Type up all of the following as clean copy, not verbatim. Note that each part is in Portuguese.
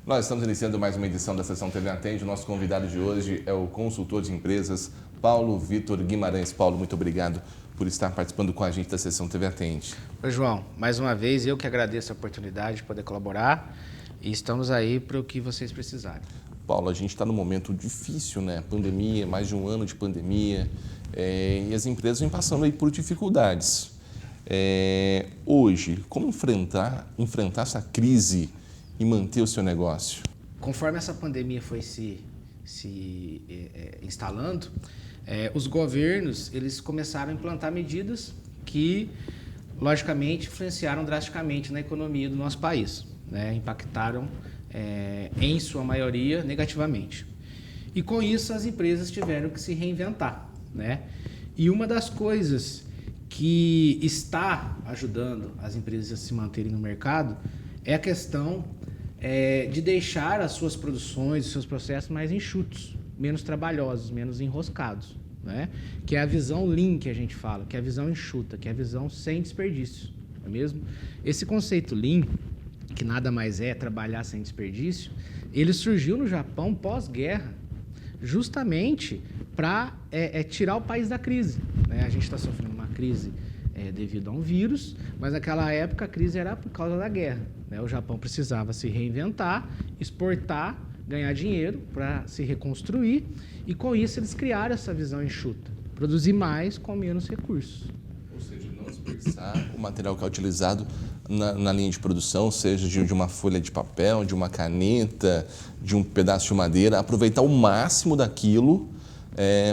Nós estamos iniciando mais uma edição da Sessão TV Atende. O nosso convidado de hoje é o consultor de empresas, Paulo Vitor Guimarães. Paulo, muito obrigado por estar participando com a gente da Sessão TV Atende. Oi, João. Mais uma vez, eu que agradeço a oportunidade de poder colaborar e estamos aí para o que vocês precisarem. Paulo, a gente está num momento difícil, né? Pandemia, mais de um ano de pandemia, e as empresas vêm passando aí por dificuldades. Hoje, como enfrentar essa crise e manter o seu negócio? Conforme essa pandemia foi se instalando, os governos eles começaram a implantar medidas que, logicamente, influenciaram drasticamente na economia do nosso país, né? Impactaram, em sua maioria, negativamente. E, com isso, as empresas tiveram que se reinventar, né? E uma das coisas que está ajudando as empresas a se manterem no mercado é a questão de deixar as suas produções, os seus processos mais enxutos, menos trabalhosos, menos enroscados, né? Que é a visão Lean que a gente fala, que é a visão enxuta, que é a visão sem desperdício, não é mesmo? Esse conceito Lean, que nada mais é trabalhar sem desperdício, ele surgiu no Japão pós-guerra, justamente para tirar o país da crise, né? A gente está sofrendo uma crise devido a um vírus, mas naquela época a crise era por causa da guerra, né? O Japão precisava se reinventar, exportar, ganhar dinheiro para se reconstruir e com isso eles criaram essa visão enxuta, produzir mais com menos recursos. Ou seja, não desperdiçar o material que é utilizado na linha de produção, seja de uma folha de papel, de uma caneta, de um pedaço de madeira, aproveitar o máximo daquilo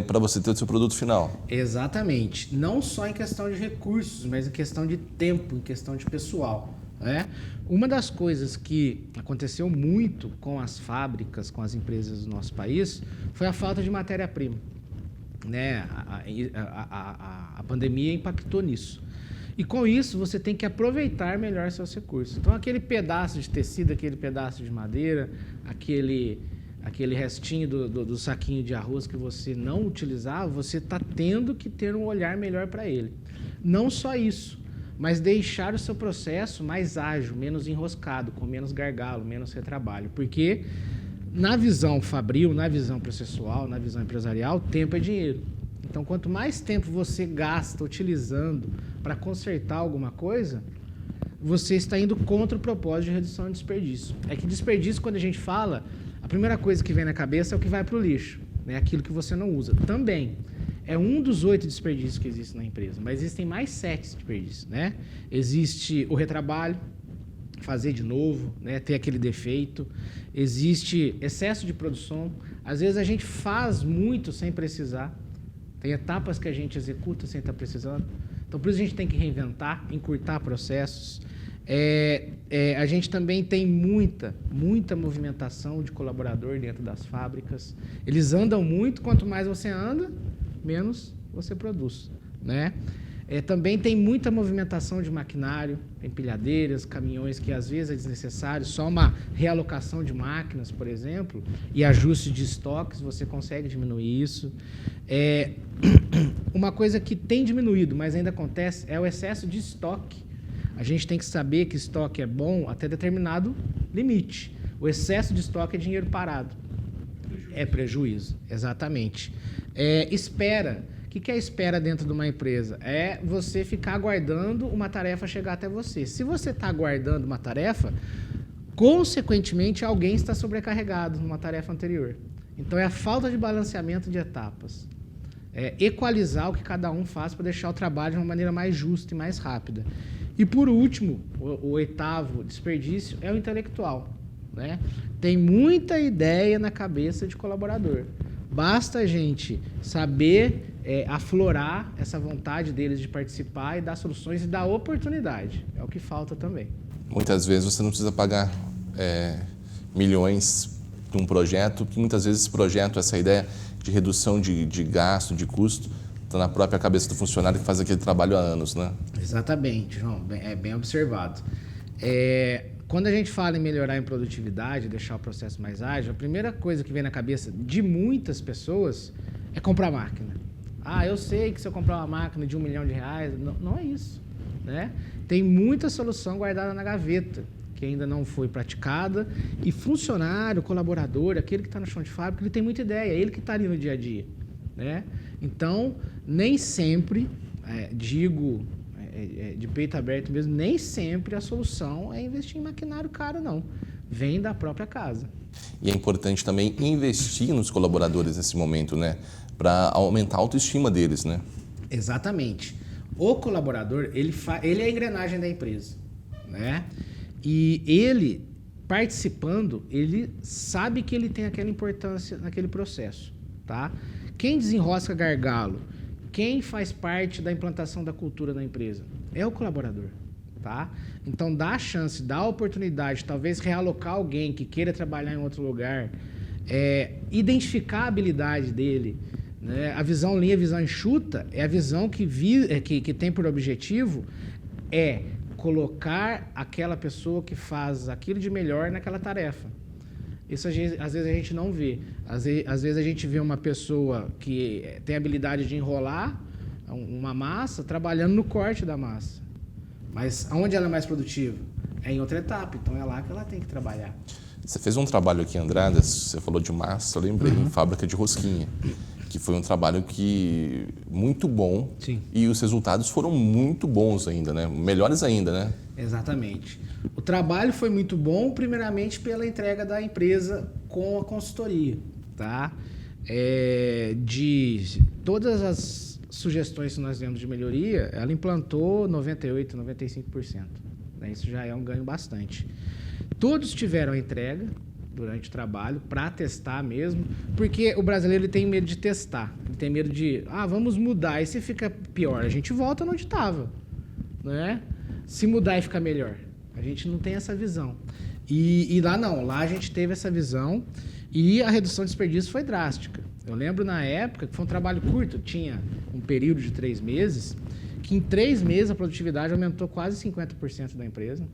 para você ter o seu produto final. Exatamente. Não só em questão de recursos, mas em questão de tempo, em questão de pessoal, né? Uma das coisas que aconteceu muito com as fábricas, com as empresas do nosso país, foi a falta de matéria-prima, né? A pandemia impactou nisso. E com isso, você tem que aproveitar melhor seus recursos. Então, aquele pedaço de tecido, aquele pedaço de madeira, aquele restinho do saquinho de arroz que você não utilizava, você está tendo que ter um olhar melhor para ele. Não só isso, mas deixar o seu processo mais ágil, menos enroscado, com menos gargalo, menos retrabalho. Porque na visão fabril, na visão processual, na visão empresarial, tempo é dinheiro. Então, quanto mais tempo você gasta utilizando para consertar alguma coisa, você está indo contra o propósito de redução de desperdício. É que desperdício, quando a gente fala, a primeira coisa que vem na cabeça é o que vai para o lixo, né? Aquilo que você não usa. Também é um dos 8 desperdícios que existem na empresa, mas existem mais 7 desperdícios, né? Existe o retrabalho, fazer de novo, né? Ter aquele defeito. Existe excesso de produção. Às vezes a gente faz muito sem precisar. Tem etapas que a gente executa sem estar precisando. Então, por isso a gente tem que reinventar, encurtar processos. A gente também tem muita movimentação de colaborador dentro das fábricas. Eles andam muito, quanto mais você anda, menos você produz, né? Também tem muita movimentação de maquinário, empilhadeiras, caminhões que às vezes é desnecessário, só uma realocação de máquinas, por exemplo, e ajuste de estoques, você consegue diminuir isso. Uma coisa que tem diminuído, mas ainda acontece, é o excesso de estoque. A gente tem que saber que estoque é bom até determinado limite. O excesso de estoque é dinheiro parado. É prejuízo, exatamente. Espera. O que é espera dentro de uma empresa? É você ficar aguardando uma tarefa chegar até você. Se você está aguardando uma tarefa, consequentemente alguém está sobrecarregado numa tarefa anterior. Então é a falta de balanceamento de etapas. Equalizar o que cada um faz para deixar o trabalho de uma maneira mais justa e mais rápida. E por último, o 8º desperdício é o intelectual, né? Tem muita ideia na cabeça de colaborador. Basta a gente saber aflorar essa vontade deles de participar e dar soluções e dar oportunidade. É o que falta também. Muitas vezes você não precisa pagar milhões de um projeto, que muitas vezes esse projeto, essa ideia de redução de gasto, de custo, está na própria cabeça do funcionário que faz aquele trabalho há anos, né? Exatamente, João. É bem observado. Quando a gente fala em melhorar em produtividade, deixar o processo mais ágil, a primeira coisa que vem na cabeça de muitas pessoas é comprar máquina. Eu sei que se eu comprar uma máquina de R$1 milhão, não é isso. né? Tem muita solução guardada na gaveta, que ainda não foi praticada, e funcionário, colaborador, aquele que está no chão de fábrica, ele tem muita ideia, é ele que está ali no dia a dia, né? Então, nem sempre, de peito aberto mesmo, nem sempre a solução é investir em maquinário caro, não. Vem da própria casa. E é importante também investir nos colaboradores nesse momento, né? Para aumentar a autoestima deles, né? Exatamente. O colaborador, ele é a engrenagem da empresa, né? E ele, participando, ele sabe que ele tem aquela importância naquele processo, tá? Quem desenrosca gargalo, quem faz parte da implantação da cultura da empresa é o colaborador, tá? Então, dá a chance, dá a oportunidade, talvez realocar alguém que queira trabalhar em outro lugar, identificar a habilidade dele, né? A visão lean, a visão enxuta, é a visão que tem por objetivo colocar aquela pessoa que faz aquilo de melhor naquela tarefa. Isso às vezes a gente não vê. Às vezes a gente vê uma pessoa que tem a habilidade de enrolar uma massa trabalhando no corte da massa. Mas aonde ela é mais produtiva? É em outra etapa, então é lá que ela tem que trabalhar. Você fez um trabalho aqui em Andradas, você falou de massa, eu lembrei, em fábrica de rosquinha, que foi um trabalho muito bom. Sim. E os resultados foram muito bons ainda, né? Melhores ainda, né? Exatamente. O trabalho foi muito bom, primeiramente pela entrega da empresa com a consultoria, tá? De todas as sugestões que nós demos de melhoria, ela implantou 98%, 95%. Né? Isso já é um ganho bastante. Todos tiveram entrega durante o trabalho para testar mesmo, porque o brasileiro ele tem medo de testar, ele tem medo de, vamos mudar, e se fica pior, a gente volta onde estava, né? Se mudar e ficar melhor. A gente não tem essa visão. E lá não, lá a gente teve essa visão e a redução de desperdício foi drástica. Eu lembro na época que foi um trabalho curto, tinha um período de 3 meses, que em 3 meses a produtividade aumentou quase 50% da empresa.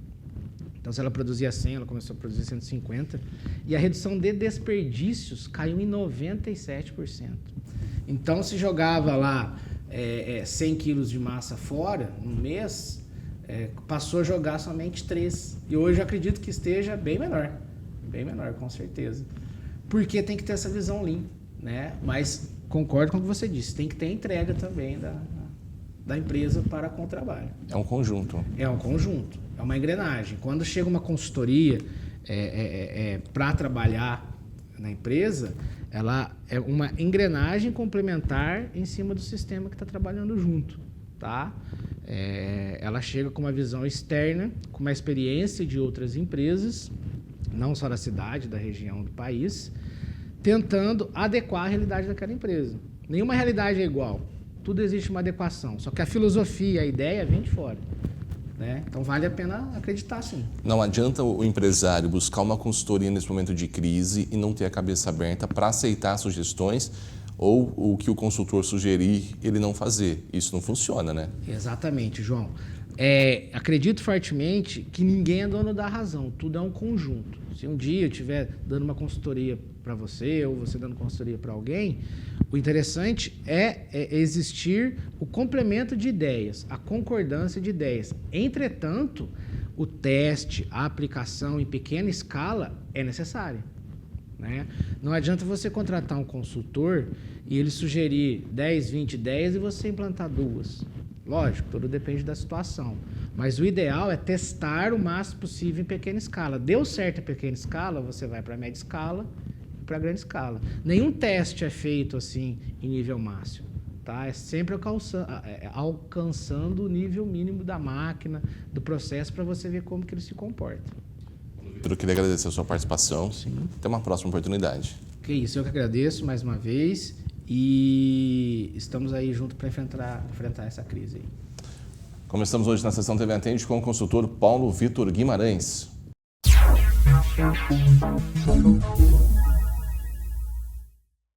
Então, se ela produzia 100, ela começou a produzir 150. E a redução de desperdícios caiu em 97%. Então, se jogava lá 100 quilos de massa fora no mês, passou a jogar somente 3. E hoje eu acredito que esteja bem menor, com certeza. Porque tem que ter essa visão lean, né? Mas concordo com o que você disse, tem que ter entrega também da empresa para com o trabalho. É um conjunto. É um conjunto, é uma engrenagem. Quando chega uma consultoria para trabalhar na empresa, ela é uma engrenagem complementar em cima do sistema que está trabalhando junto, tá? Ela chega com uma visão externa, com uma experiência de outras empresas, não só da cidade, da região, do país, tentando adequar a realidade daquela empresa. Nenhuma realidade é igual. Tudo existe uma adequação, só que a filosofia, a ideia vem de fora, né? Então vale a pena acreditar, sim. Não adianta o empresário buscar uma consultoria nesse momento de crise e não ter a cabeça aberta para aceitar sugestões ou o que o consultor sugerir ele não fazer. Isso não funciona, né? Exatamente, João. Acredito fortemente que ninguém é dono da razão, tudo é um conjunto. Se um dia eu estiver dando uma consultoria para você ou você dando consultoria para alguém, o interessante é existir o complemento de ideias, a concordância de ideias. Entretanto, o teste, a aplicação em pequena escala é necessária, né? Não adianta você contratar um consultor e ele sugerir 10, 20 ideias e você implantar 2. Lógico, tudo depende da situação. Mas o ideal é testar o máximo possível em pequena escala. Deu certo em pequena escala, você vai para média escala e para grande escala. Nenhum teste é feito assim em nível máximo, tá? É sempre alcançando o nível mínimo da máquina, do processo, para você ver como que ele se comporta. Eu queria agradecer a sua participação. Sim. Até uma próxima oportunidade. Que isso, eu que agradeço mais uma vez e estamos aí juntos para enfrentar essa crise aí. Começamos hoje na sessão TV Atende com o consultor Paulo Vitor Guimarães.